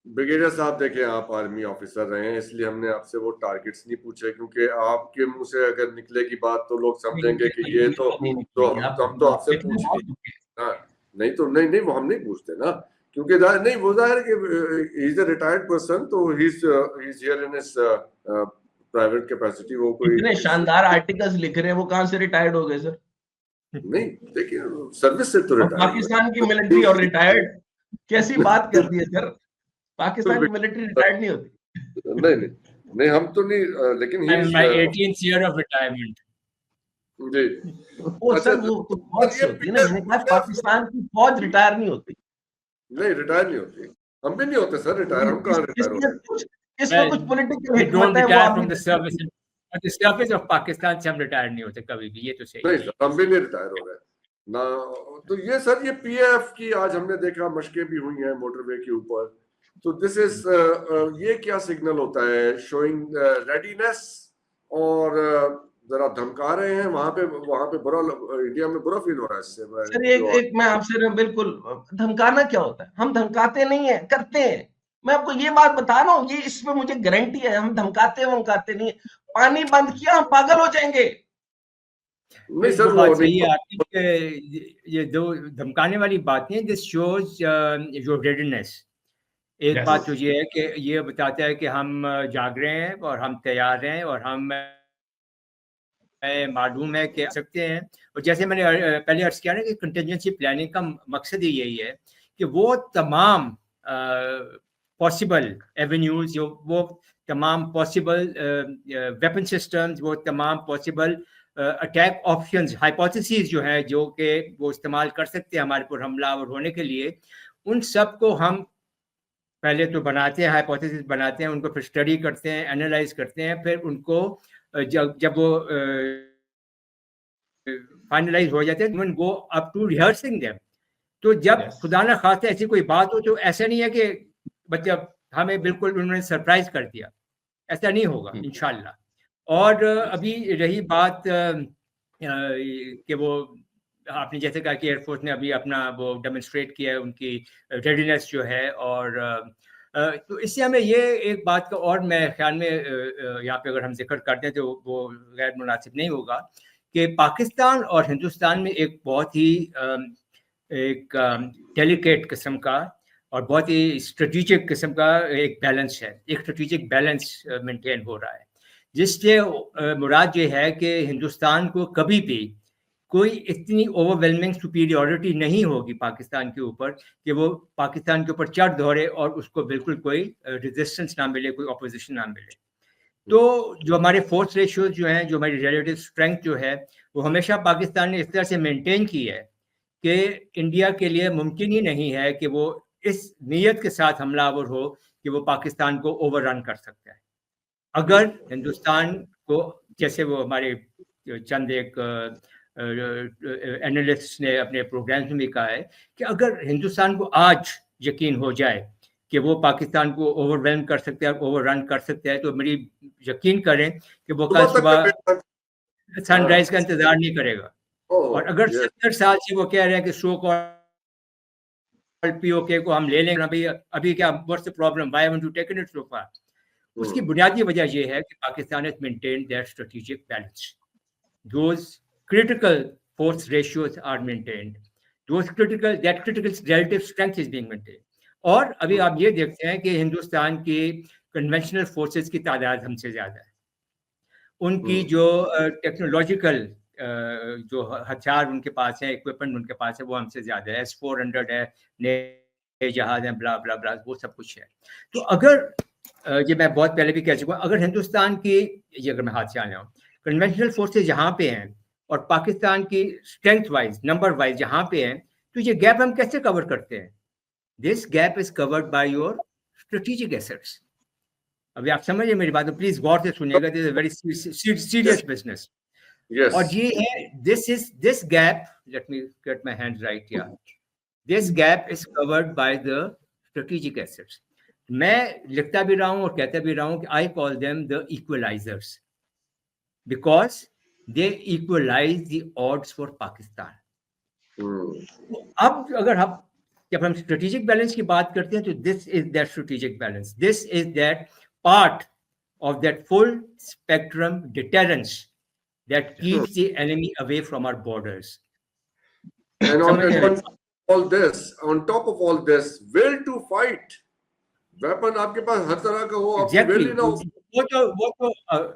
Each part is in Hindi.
ब्रिगेडियर साहब देखिए, आप आर्मी ऑफिसर रहे हैं, इसलिए हमने आपसे वो टारगेट्स नहीं पूछे, क्योंकि आपके मुंह से अगर निकलेगी बात तो लोग समझेंगे कि ये तो हम तो आपसे पूछ लिए। हाँ, नहीं तो नहीं नहीं वो हम नहीं पूछते ना, क्योंकि नहीं वो जाहिर है कि he is a retired person, तो he is here in his private capacity. वो कोई इतने शानदार आर्टिकल्स लिख रहे हैं, वो कहां से रिटायर्ड हो गए सर? नहीं, देखिए सर्विस से तो और रिटायर्ड हुआ पाकिस्तान की मिलिट्री और रिटायर्ड, कैसी बात कर दी है सर? पाकिस्तान की है। मिलिट्री रिटायर्ड नहीं होती। नहीं नहीं नहीं, हम तो नहीं, लेकिन ही I'm in my 18th year of retirement. जी। वो अच्छा, सर वो तो फौज से होती है ना, मैंने कहा पाकिस्तान की फौज रिटायर नहीं होती। नहीं, रिटायर नहीं होती, हम भी नहीं होते सर रिटायर, हम कहाँ रिटायर होते हैं? इसमें कुछ पॉलिटिकल We हिकमत don't है, वो retire आप from the service. But the service of Pakistan से हम रिटायर नहीं होते कभी भी, ये तो सही नहीं है। सर, हम भी नहीं रिटायर हो रहे ना। तो ये सर, ये पीएफ की आज हमने देखा मशकें भी हुई हैं मोटरवे के ऊपर, तो दिस इज ये क्या सिग्नल होता है? शोइंग रेडीनेस, और जरा धमका रहे हैं वहां पे बुरा, इंडिया में बुरा फील हो रहा है इससे। सर एक मैं आपसे बिल्कुल, धमकाना क्या होता है? हम धमकाते नहीं है, करते हैं। मैं आपको ये बात बता रहा हूँ, ये इसमें मुझे गारंटी है, हम धमकाते नहीं है। पानी बंद किया, हम पागल हो जाएंगे। नहीं सर, वो बात सही है आपकी कि ये दो धमकाने वाली बातें, दिस शोज योर रेडीनेस। एक बात तो ये है कि ये बताता है कि हम जाग रहे हैं और हम तैयार हैं और हम मालूम है कि सकते हैं। और जैसे मैंने पहले अर्ज किया ना कि कंटिजेंसी प्लानिंग का मकसद ही यही है कि वो तमाम पॉसिबल एवेन्यूज, जो वो तमाम पॉसिबल वेपन सिस्टम्स, वो तमाम पॉसिबल अटैक ऑप्शंस, हाइपोथेसिस जो है जो कि वो इस्तेमाल कर सकते हैं हमारे पर हमलावर होने के लिए, उन सब को हम पहले तो बनाते हैं, हाइपोथेसिस बनाते हैं, उनको फिर स्टडी करते हैं, एनालाइज करते हैं, फिर उनको जब वो फाइनलाइज हो जाते हैं, even go up to rehearsing them. तो जब खुदा ना खास्ता ऐसी कोई बात हो, तो ऐसा नहीं है कि मतलब हमें बिल्कुल उन्होंने सरप्राइज कर दिया, ऐसा नहीं होगा इंशाल्लाह। और अभी रही बात कि वो आपने जैसे कहा कि एयरफोर्स ने अभी अपना वो डेमोन्स्ट्रेट किया है उनकी रेडीनेस जो है, और तो इससे हमें ये एक बात का और मैं ख्याल में यहाँ पे अगर हम जिक्र करते हैं तो वो गैर मुनासिब नहीं होगा कि पाकिस्तान और हिंदुस्तान में एक बहुत ही एक डेलिकेट किस्म का और बहुत ही स्ट्रेटेजिक किस्म का एक बैलेंस है, एक स्ट्रेटेजिक बैलेंस मेंटेन हो रहा है, जिससे मुराद ये है कि हिंदुस्तान को कभी भी कोई इतनी ओवरवेलमिंग सुपीरियॉरिटी नहीं होगी पाकिस्तान के ऊपर कि वो पाकिस्तान के ऊपर चढ़ दौड़े और उसको बिल्कुल कोई रेजिस्टेंस ना मिले, कोई अपोजिशन ना मिले। तो जो हमारे फोर्स रेशियोज जो हैं, जो हमारी रिलेटिव स्ट्रेंथ जो है, वो हमेशा पाकिस्तान ने इस तरह से मेंटेन की है कि इंडिया के लिए मुमकिन ही नहीं है कि वो इस नीयत के साथ हमलावर हो कि वो पाकिस्तान को ओवररन कर सकता है। अगर हिंदुस्तान को, जैसे वो हमारे चंद एक एनालिस्ट ने अपने प्रोग्राम्स में भी कहा है कि अगर हिंदुस्तान को आज यकीन हो जाए कि वो पाकिस्तान को ओवरवेलम कर सकते हैं, ओवररन कर सकते हैं, तो मेरी यकीन करें कि वो कल सुबह सनराइज का इंतजार नहीं करेगा। और अगर 70 साल से वो कह रहे हैं कि सो कॉल्ड पीओके को हम ले लेंगे, अभी अभी क्या what's the problem, why haven't you taken it so far? उसकी बुनियादी वजह यह है कि Pakistan has maintained that strategic balance, those critical force ratios are maintained, those critical, that critical relative strength is being maintained. और अभी आप ये देखते हैं कि हिंदुस्तान की कन्वेंशनल फोर्सेस की तादाद हमसे ज्यादा है, उनकी जो टेक्नोलॉजिकल जो हथियार उनके पास है, इक्विपमेंट उनके पास है, वो हमसे ज्यादा है, S-400 है, नए जहाज हैं, ब्ला ब्ला ब्ला, वो सब कुछ है। तो अगर ये मैं बहुत पहले भी कह चुका हूँ, अगर हिंदुस्तान की, ये अगर मैं हाथ से आ जाऊँ, कन्वेंशनल फोर्सेज यहाँ पे हैं और पाकिस्तान की स्ट्रेंथ वाइज, नंबर वाइज यहाँ पे हैं, तो ये गैप हम कैसे कवर करते हैं? This gap is covered by your strategic assets. अभी आप समझिए मेरी बात, तो प्लीज गौर से सुनिएगा, this is very serious business. और ये है, this gap, let me gate my hands right here, this gap is covered by the strategic assets. मैं लिखता भी रहा हूं और कहता भी रहा हूं कि I call them the equalisers, because they equalise the odds for Pakistan. अब अगर हम जब हम स्ट्रेटेजिक बैलेंस की बात करते हैं तो this is that strategic balance, this is that part of that full spectrum deterrence that keeps the enemy away from our borders. And on top of all this, will to fight. Weapon आपके पास हर तरह का हो, आपकी will ही ना हो।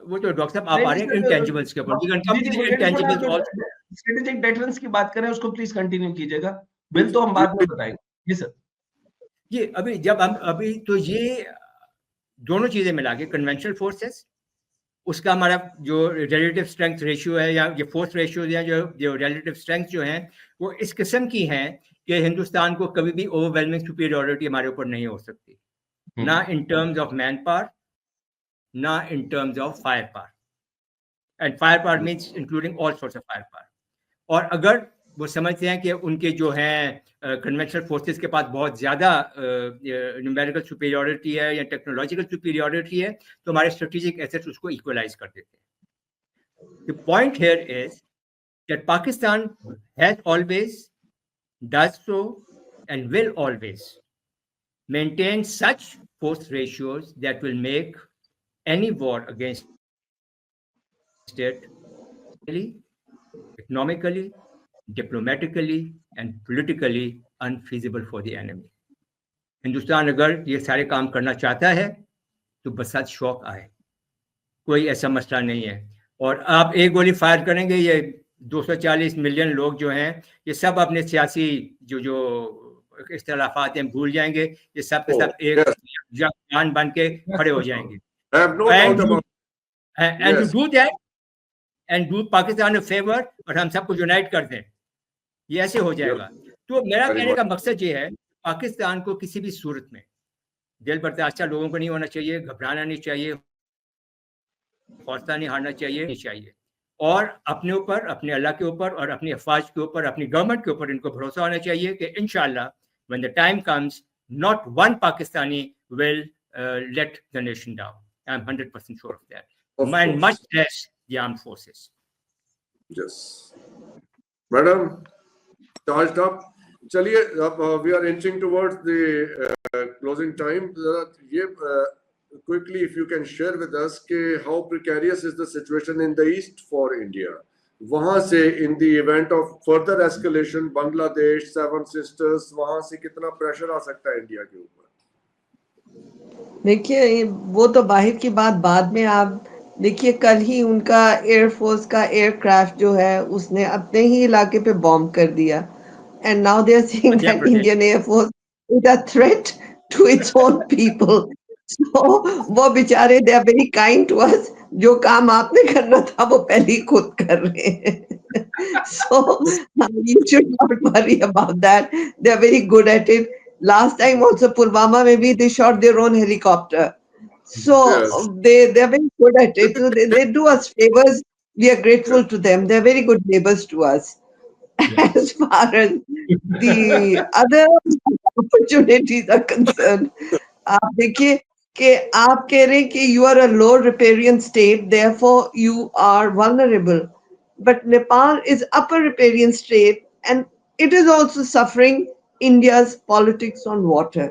वो तो डॉक्टर साहब आप आ रहे हैं इंटेंजिबल्स के ऊपर, इंटेंजिबल्स आल्सो स्ट्रेटेजिक डेटरेंस की बात करें, उसको प्लीज कंटिन्यू कीजिएगा। बिल तो हम बाद में बताएंगे। जी सर। ये अभी तो ये दोनों चीजें मिला के कन्वेंशनल फोर्सेस, उसका हमारा जो रिलेटिव स्ट्रेंथ रेशियो है या ये फोर्स रेशियो या जो रिलेटिव स्ट्रेंथ जो है वो इस किस्म की हैं कि हिंदुस्तान को कभी भी ओवरवेलमिंग सुपीरियरिटी हमारे ऊपर नहीं हो सकती, ना in terms of man power, ना in terms of fire power, and fire power means including all source of fire power. और अगर वो समझते हैं कि उनके जो हैं कन्वेंशनल फोर्सेस के पास बहुत ज़्यादा न्यूमेरिकल सुपीरियरिटी है या टेक्नोलॉजिकल सुपीरियरिटी है, तो हमारे स्ट्रेटेजिक एसेट्स उसको इक्वलाइज कर देते हैं। The point here is that Pakistan has always does so and will always maintain such force ratios that will make any war against it economically, diplomatically and politically unfeasible for the enemy. Hindustan अगर ये सारे काम करना चाहता है तो बस शौक आए, कोई ऐसा मसला नहीं है। और आप एक गोली फायर करेंगे, ये 240 मिलियन लोग जो हैं ये सब अपने सियासी जो इख्तिलाफात हैं भूल जाएंगे, ये सब के सब एक जान बन के खड़े हो जाएंगे। And to do that and do Pakistan a favor और हम सबको यूनाइट कर दें, ये ऐसे हो जाएगा। तो मेरा कहने का मकसद ये है, पाकिस्तान को किसी भी सूरत में दिल बर्दाश्त लोगों को नहीं होना चाहिए, घबराना नहीं चाहिए, हौसला नहीं हारना चाहिए, और अपने ऊपर, अपने अल्लाह के ऊपर और अपनी अफवाज के ऊपर, अपनी गवर्नमेंट के ऊपर इनको भरोसा होना चाहिए कि इंशाल्लाह when the time comes not one Pakistani will let the nation down. I'm 100% sure of that. And much less the armed forces. Yes. Madam, charged up. चलिए, we are inching towards the closing time. Quickly, if you can share with us how precarious is the situation in the east for India. वहाँ से in the event of further escalation, Bangladesh, Seven Sisters, वहाँ से कितना प्रेशर आ सकता है इंडिया के ऊपर? देखिए, वो तो बाहर की बात बाद में। आप देखिए, कल ही उनका एयरफोर्स का एयरक्राफ्ट जो है उसने अपने ही इलाके पे बॉम्ब कर दिया, and now they are saying that Indian air force is a threat to its own people. So वो बेचारे, they are very kind to us. जो काम आपने करना था वो पहले ही खुद कर रहे हैं। So you should not worry about that, they are very good at it. Last time also Pulwama, maybe they shot their own helicopter. So yes, they are very good at it. So they do us favors. We are grateful to them. They are very good neighbors to us. Yes. As far as the other opportunities are concerned, आप देखिए कि आप कह रहे हैं कि you are a low riparian state, therefore you are vulnerable. But Nepal is upper riparian state, and it is also suffering India's politics on water.